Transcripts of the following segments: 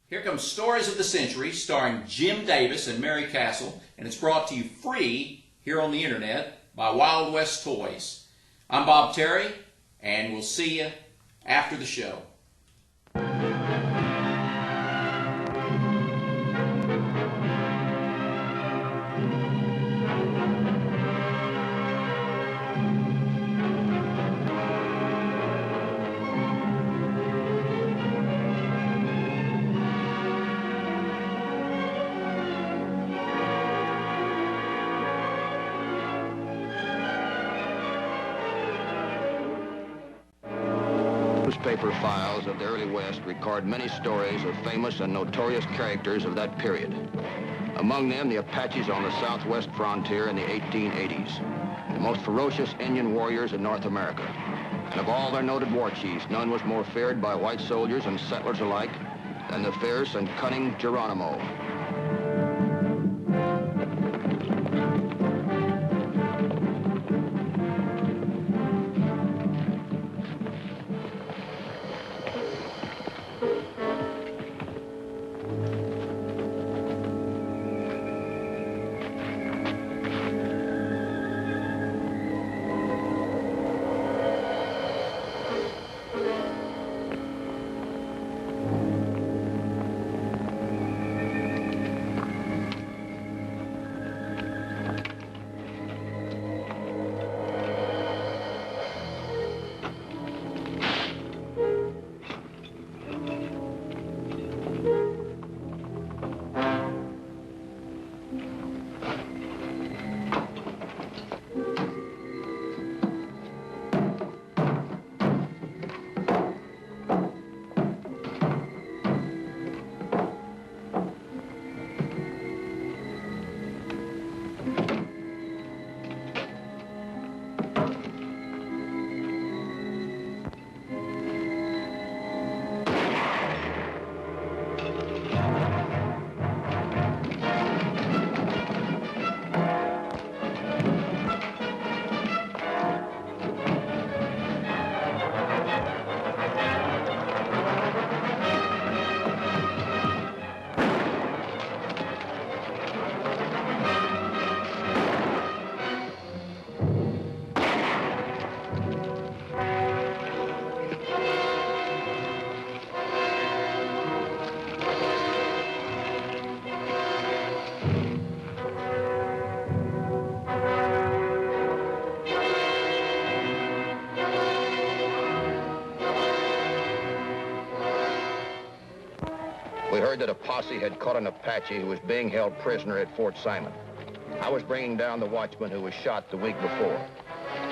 Here comes Stories of the Century, starring Jim Davis and Mary Castle, and it's brought to you free here on the internet by Wild West Toys. I'm Bob Terry, and we'll see you after the show. Newspaper files of the early West record many stories of famous and notorious characters of that period. Among them, the Apaches on the southwest frontier in the 1880s, the most ferocious Indian warriors in North America. And of all their noted war chiefs, none was more feared by white soldiers and settlers alike than the fierce and cunning Geronimo. We heard that a posse had caught an Apache who was being held prisoner at Fort Simon. I was bringing down the watchman who was shot the week before.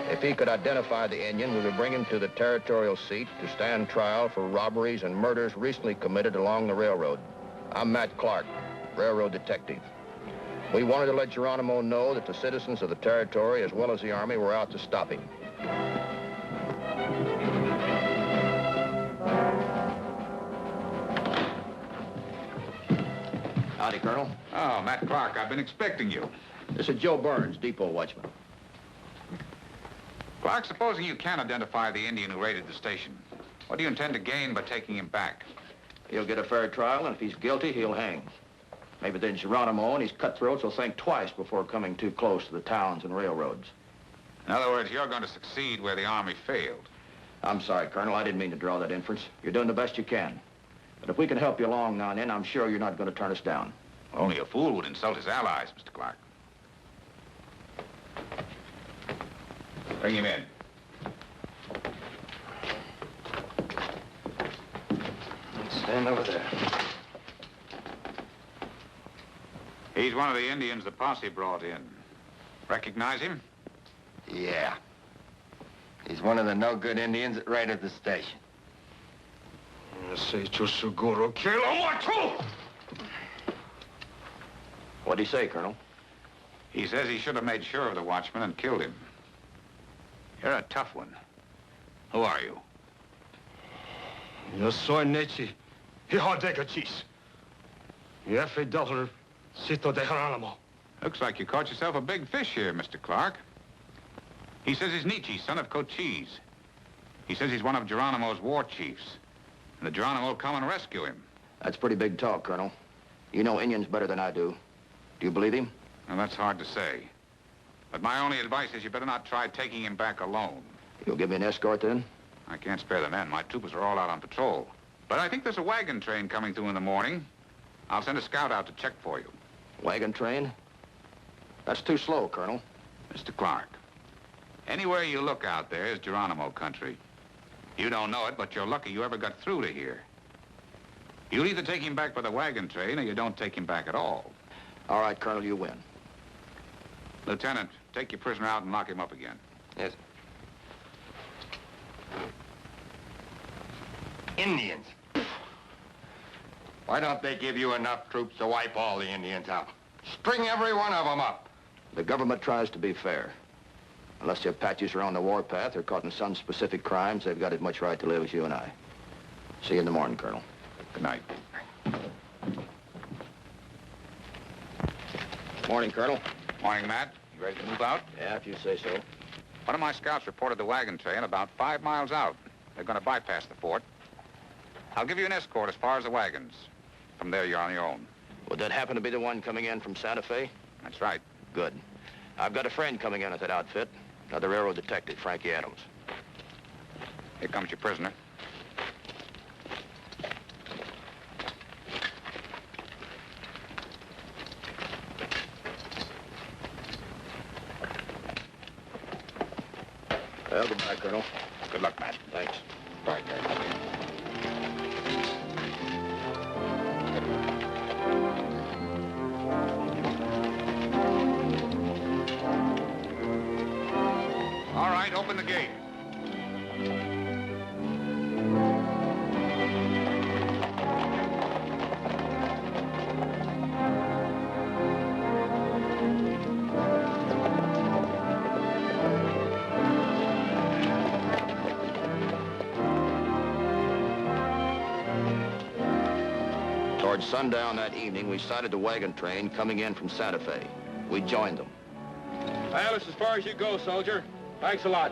If he could identify the Indian, we would bring him to the territorial seat to stand trial for robberies and murders recently committed along the railroad. I'm Matt Clark, railroad detective. We wanted to let Geronimo know that the citizens of the territory as well as the Army were out to stop him. Howdy, Colonel. Oh, Matt Clark, I've been expecting you. This is Joe Burns, depot watchman. Clark, supposing you can identify the Indian who raided the station, what do you intend to gain by taking him back? He'll get a fair trial, and if he's guilty, he'll hang. Maybe then Geronimo and his cutthroats will think twice before coming too close to the towns and railroads. In other words, you're going to succeed where the Army failed. I'm sorry, Colonel. I didn't mean to draw that inference. You're doing the best you can. But if we can help you along now and then, I'm sure you're not going to turn us down. Only a fool would insult his allies, Mr. Clark. Bring him in. Stand over there. He's one of the Indians the posse brought in. Recognize him? Yeah. He's one of the no-good Indians that raided the station. What'd he say, Colonel? He says he should have made sure of the watchman and killed him. You're a tough one. Who are you? Yo soy Nechi, hijo de Gachis. Jefe Dollar, Cito de Geronimo. Looks like you caught yourself a big fish here, Mr. Clark. He says he's Nietzsche, son of Cochise. He says he's one of Geronimo's war chiefs. And the Geronimo will come and rescue him. That's pretty big talk, Colonel. You know Indians better than I do. Do you believe him? Well, that's hard to say. But my only advice is you better not try taking him back alone. You'll give me an escort then? I can't spare the men. My troopers are all out on patrol. But I think there's a wagon train coming through in the morning. I'll send a scout out to check for you. Wagon train? That's too slow, Colonel. Mr. Clark, anywhere you look out there is Geronimo country. You don't know it, but you're lucky you ever got through to here. You'll either take him back by the wagon train or you don't take him back at all. All right, Colonel, you win. Lieutenant, take your prisoner out and lock him up again. Yes. Indians. Why don't they give you enough troops to wipe all the Indians out? String every one of them up. The government tries to be fair. Unless the Apaches are on the warpath or caught in some specific crimes, they've got as much right to live as you and I. See you in the morning, Colonel. Good night. Morning, Colonel. Morning, Matt. You ready to move out? Yeah, if you say so. One of my scouts reported the wagon train about 5 miles out. They're going to bypass the fort. I'll give you an escort as far as the wagons. From there, you're on your own. Would that happen to be the one coming in from Santa Fe? That's right. Good. I've got a friend coming in at that outfit. Another railroad detective, Frankie Adams. Here comes your prisoner. Well, goodbye, Colonel. Good luck, Matt. Thanks. Right. All right, open the gate. Towards sundown that evening, we sighted the wagon train coming in from Santa Fe. We joined them. Well, it's as far as you go, soldier. Thanks a lot.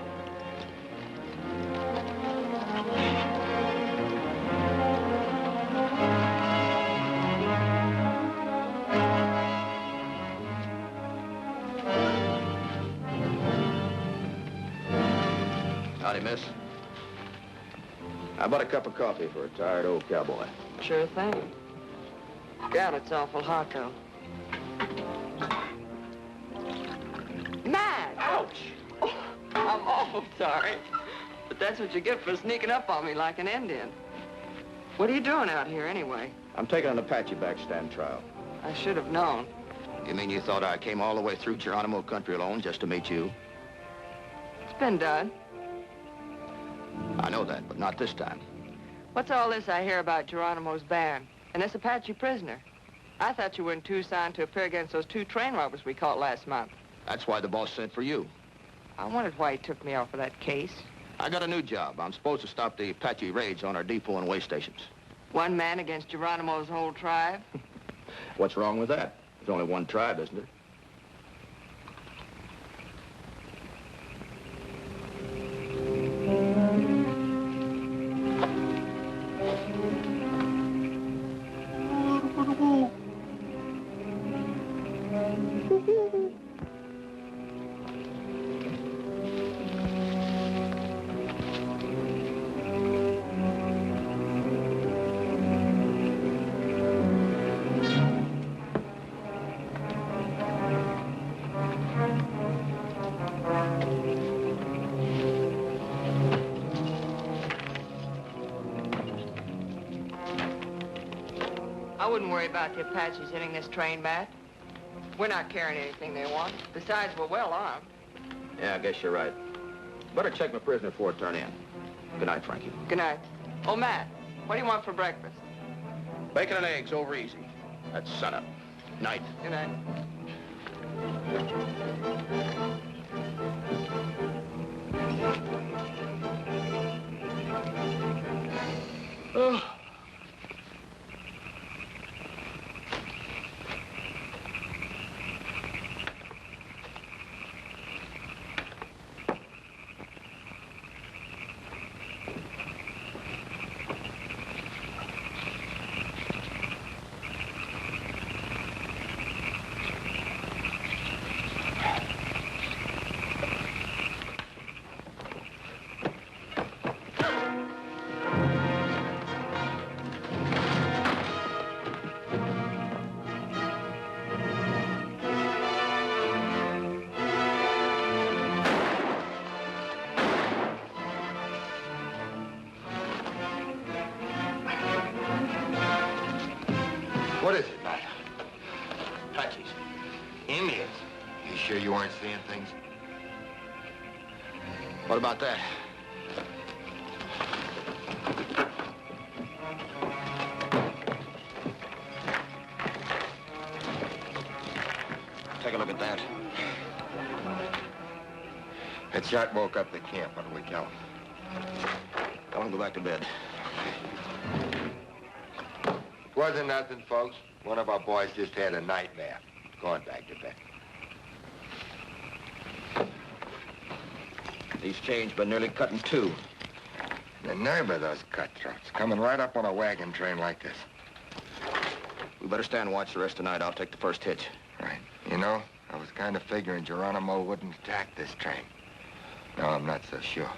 Howdy, miss. How about a cup of coffee for a tired old cowboy? Sure thing. God, it's awful hot, though. Matt! Ouch! Oh, I'm awful sorry. But that's what you get for sneaking up on me like an Indian. What are you doing out here, anyway? I'm taking an Apache backstand trial. I should have known. You mean you thought I came all the way through Geronimo country alone just to meet you? It's been done. I know that, but not this time. What's all this I hear about Geronimo's band and this Apache prisoner? I thought you were in Tucson to appear against those 2 train robbers we caught last month. That's why the boss sent for you. I wondered why he took me off of that case. I got a new job. I'm supposed to stop the Apache raids on our depot and way stations. One man against Geronimo's whole tribe? What's wrong with that? There's only one tribe, isn't there? I wouldn't worry about the Apaches hitting this train, Matt. We're not carrying anything they want. Besides, we're well armed. Yeah, I guess you're right. Better check my prisoner before I turn in. Good night, Frankie. Good night. Oh, Matt, what do you want for breakfast? Bacon and eggs over easy. That's sunup. Night. Good night. Oh. What is it, Matt? Apaches. Indians. You sure you aren't seeing things? What about that? Take a look at that. That shot woke up the camp. What do we tell him? Tell him to go back to bed. Wasn't nothing, folks. One of our boys just had a nightmare. Going back to bed. These chains been nearly cut in two. The nerve of those cutthroats, coming right up on a wagon train like this. We better stand watch the rest of the night. I'll take the first hitch. Right. You know, I was kind of figuring Geronimo wouldn't attack this train. No, I'm not so sure.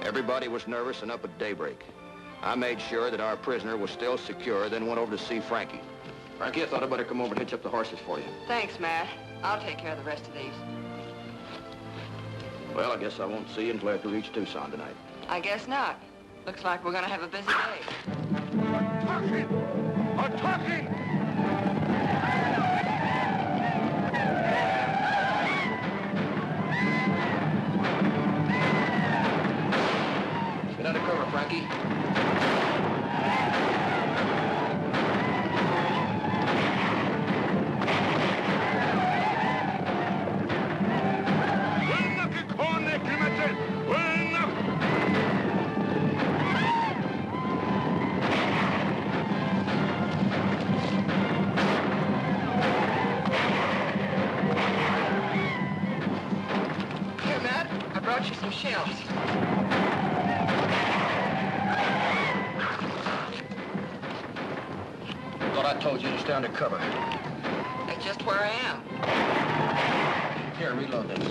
Everybody was nervous and up at daybreak. I made sure that our prisoner was still secure, then went over to see Frankie. Frankie, I thought I'd better come over and hitch up the horses for you. Thanks, Matt. I'll take care of the rest of these. Well, I guess I won't see you until after we reach Tucson tonight. I guess not. Looks like we're gonna have a busy day. Attacking! Get under cover, Frankie. Here, Matt, I brought you some shells. Thought I told you to stay under cover. That's just where I am. Here, reload this.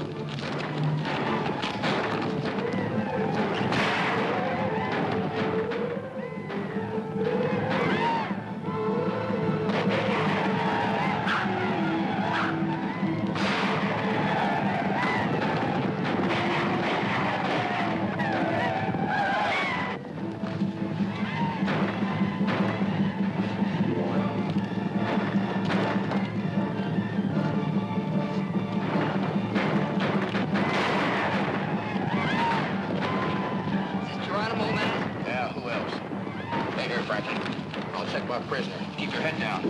Is this Geronimo, Matt? Yeah, who else? Hey, here, Frankie. I'll check my prisoner. Keep your head down.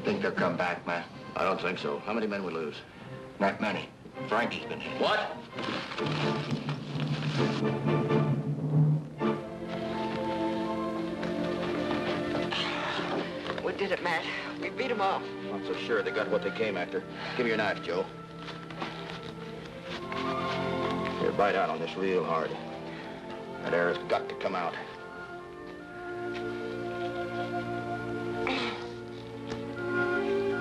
Think they'll come back, Matt? I don't think so. How many men we lose? Not many. Frankie's been hit. What? We did it, Matt. We beat them off. Not so sure they got what they came after. Give me your knife, Joe. Here, bite out on this real hard. That air has got to come out.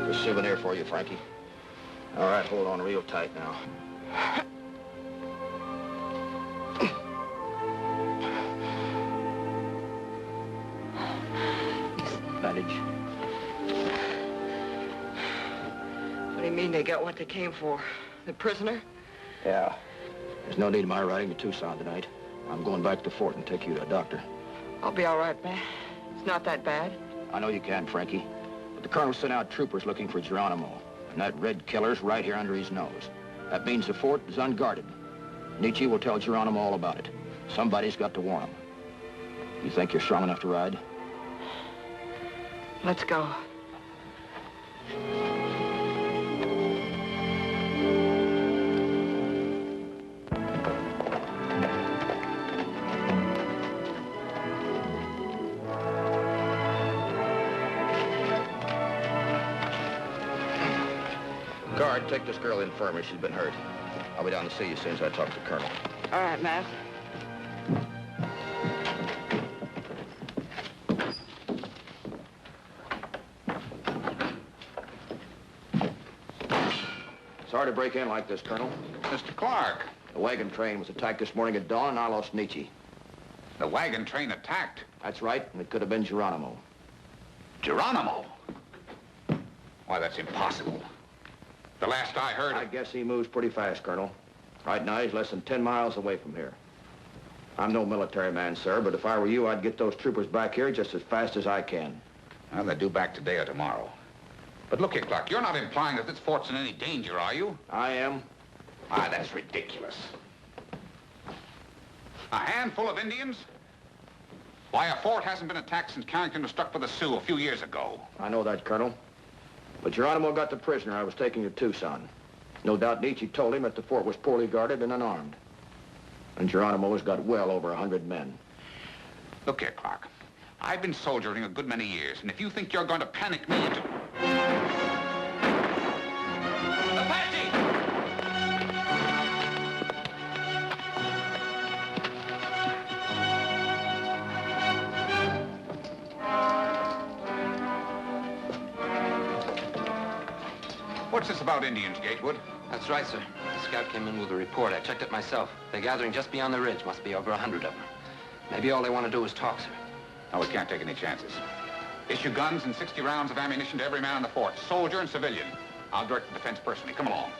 A souvenir for you, Frankie. All right, hold on real tight now. Bandage. What do you mean they got what they came for? The prisoner? Yeah. There's no need of my riding to Tucson tonight. I'm going back to the fort and take you to a doctor. I'll be all right, Matt. It's not that bad. I know you can, Frankie. But the colonel sent out troopers looking for Geronimo. And that red killer's right here under his nose. That means the fort is unguarded. Nietzsche will tell Geronimo all about it. Somebody's got to warn him. You think you're strong enough to ride? Let's go. Guard, take this girl in infirmary. She's been hurt. I'll be down to see you as soon as I talk to the colonel. All right, Matt. Sorry to break in like this, Colonel. Mr. Clark, The wagon train was attacked this morning at dawn, and I lost Nietzsche. the wagon train attacked. That's right, and it could have been Geronimo. Geronimo? Why, that's impossible. The last I heard I guess he moves pretty fast, Colonel. Right now, he's less than 10 miles away from here. I'm no military man, sir, but if I were you, I'd get those troopers back here just as fast as I can. Well, they're due back today or tomorrow. But look here, Clark, you're not implying that this fort's in any danger, are you? I am. Ah, that's ridiculous. A handful of Indians? Why, a fort hasn't been attacked since Carrington was struck by the Sioux a few years ago. I know that, Colonel. But Geronimo got the prisoner I was taking to Tucson. No doubt Nietzsche told him that the fort was poorly guarded and unarmed. And Geronimo has got well over 100 men. Look here, Clark. I've been soldiering a good many years, and if you think you're going to panic me into... Apache! What's this about Indians, Gatewood? That's right, sir. The scout came in with a report. I checked it myself. They're gathering just beyond the ridge. Must be over 100 of them. Maybe all they want to do is talk, sir. No, we can't take any chances. Issue guns and 60 rounds of ammunition to every man in the fort, soldier and civilian. I'll direct the defense personally. Come along.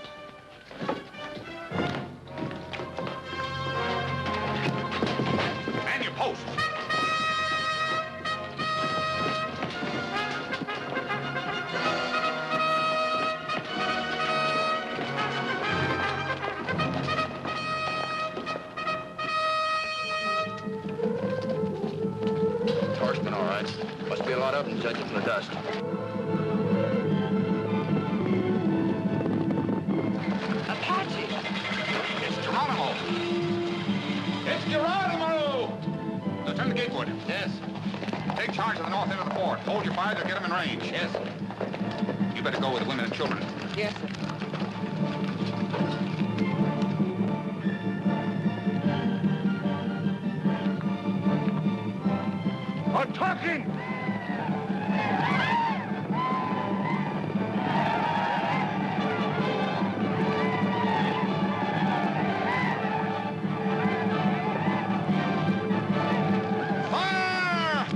Man your posts. Horsemen, all right. Must be a lot of them, judging from the dust. Apache! It's Geronimo! It's Geronimo! Lieutenant Gatewood. Yes. Take charge of the north end of the fort. Hold your fire to get them in range. Yes. You better go with the women and children. Yes, sir. I'm talking! Fire!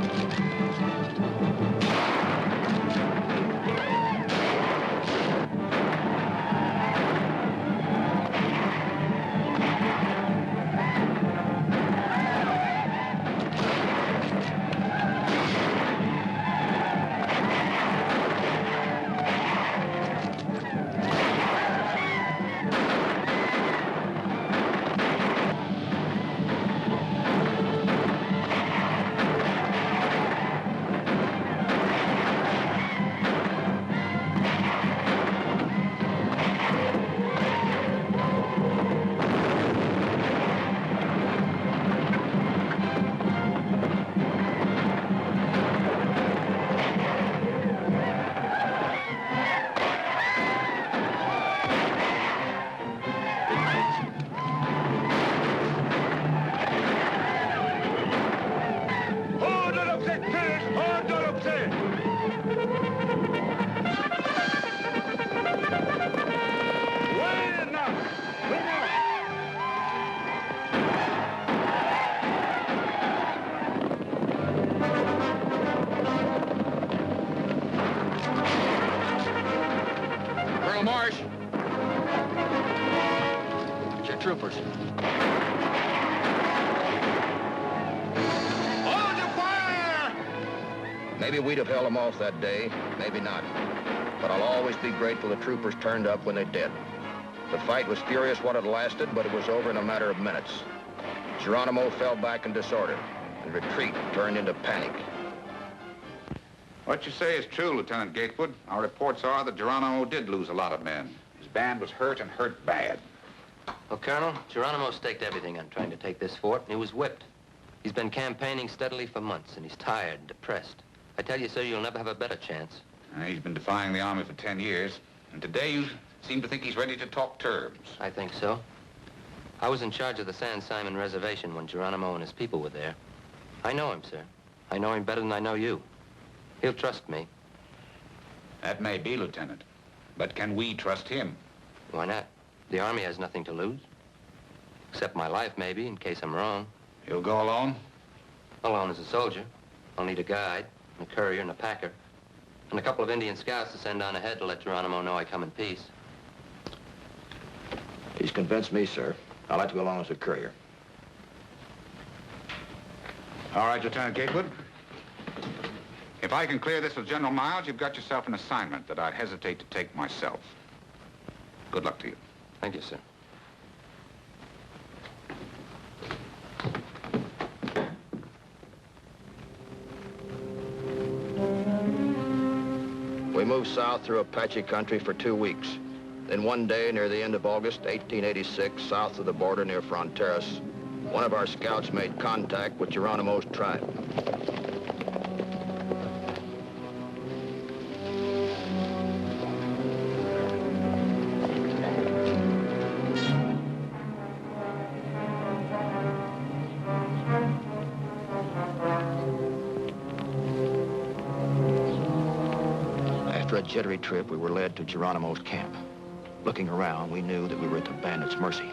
Colonel Marsh! It's your troopers. Hold your fire! Maybe we'd have held them off that day, maybe not. But I'll always be grateful the troopers turned up when they did. The fight was furious while it lasted, but it was over in a matter of minutes. Geronimo fell back in disorder. and retreat turned into panic. What you say is true, Lieutenant Gatewood. Our reports are that Geronimo did lose a lot of men. His band was hurt and hurt bad. Well, Colonel, Geronimo staked everything on trying to take this fort, and he was whipped. He's been campaigning steadily for months, and he's tired and depressed. I tell you, sir, you'll never have a better chance. He's been defying the Army for 10 years, and today you seem to think he's ready to talk terms. I think so. I was in charge of the San Simon Reservation when Geronimo and his people were there. I know him, sir. I know him better than I know you. He'll trust me. That may be, Lieutenant. But can we trust him? Why not? The Army has nothing to lose. Except my life, maybe, in case I'm wrong. He'll go alone? Alone as a soldier. I'll need a guide, and a courier, and a packer. And a couple of Indian scouts to send on ahead to let Geronimo know I come in peace. He's convinced me, sir. I'd like to go along as a courier. All right, Lieutenant Gatewood. If I can clear this with General Miles, you've got yourself an assignment that I'd hesitate to take myself. Good luck to you. Thank you, sir. We moved south through Apache country for 2 weeks. Then one day near the end of August 1886, south of the border near Fronteras, one of our scouts made contact with Geronimo's tribe. After a jittery trip, we were led to Geronimo's camp. Looking around, we knew that we were at the bandits' mercy.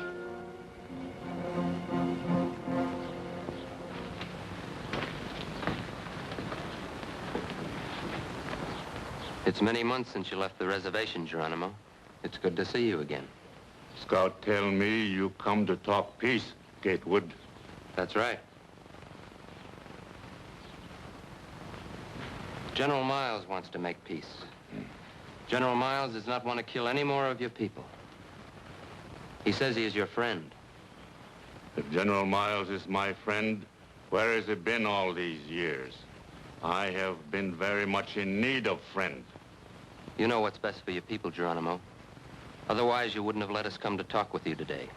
It's many months since you left the reservation, Geronimo. It's good to see you again. Scout tell me you come to talk peace, Gatewood. That's right. General Miles wants to make peace. General Miles does not want to kill any more of your people. He says he is your friend. If General Miles is my friend, where has he been all these years? I have been very much in need of friend. You know what's best for your people, Geronimo. Otherwise, you wouldn't have let us come to talk with you today.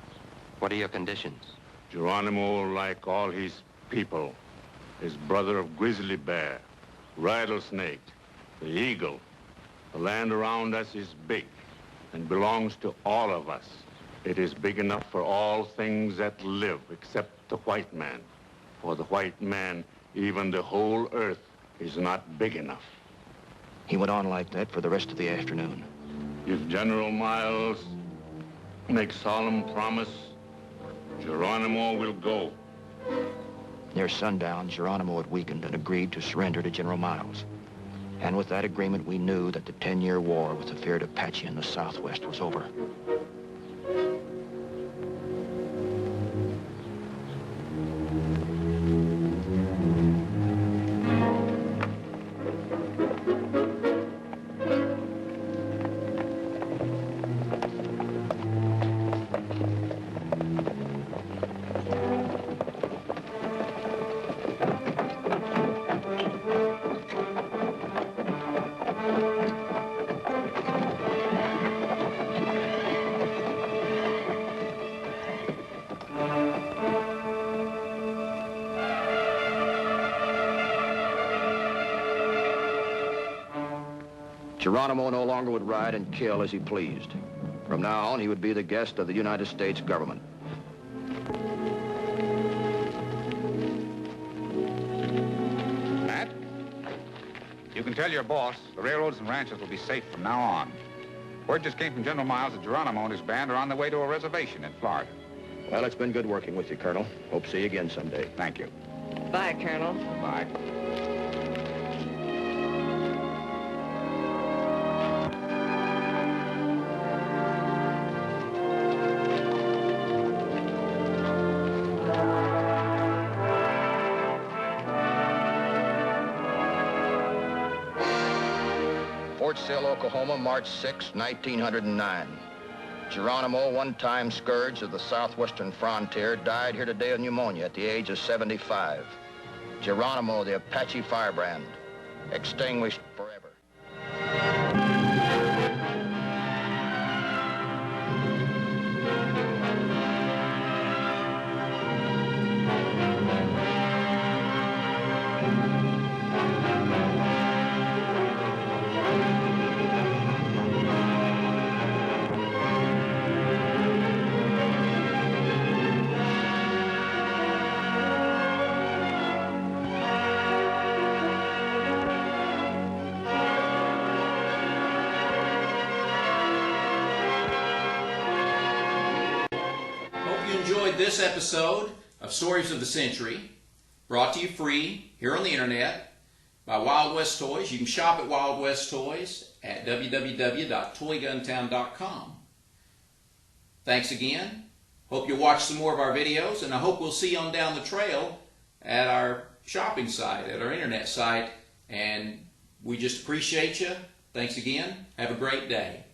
What are your conditions? Geronimo, like all his people, is brother of Grizzly Bear, Rattlesnake, the Eagle. The land around us is big and belongs to all of us. It is big enough for all things that live except the white man. For the white man, even the whole earth is not big enough. He went on like that for the rest of the afternoon. If General Miles makes solemn promise, Geronimo will go. Near sundown, Geronimo had weakened and agreed to surrender to General Miles. And with that agreement, we knew that the 10-year war with the feared Apache in the Southwest was over. Geronimo no longer would ride and kill as he pleased. From now on, he would be the guest of the United States government. Matt, you can tell your boss the railroads and ranches will be safe from now on. Word just came from General Miles that Geronimo and his band are on their way to a reservation in Florida. Well, it's been good working with you, Colonel. Hope to see you again someday. Thank you. Bye, Colonel. Bye. Fort Sill, Oklahoma, March 6, 1909. Geronimo, one-time scourge of the southwestern frontier, died here today of pneumonia at the age of 75. Geronimo, the Apache firebrand, extinguished forever. Enjoyed this episode of Stories of the Century, brought to you free here on the internet by Wild West Toys. You can shop at Wild West Toys at www.toyguntown.com. Thanks again. Hope you'll watch some more of our videos, and I hope we'll see you on down the trail at our shopping site, at our internet site, and we just appreciate you. Thanks again. Have a great day.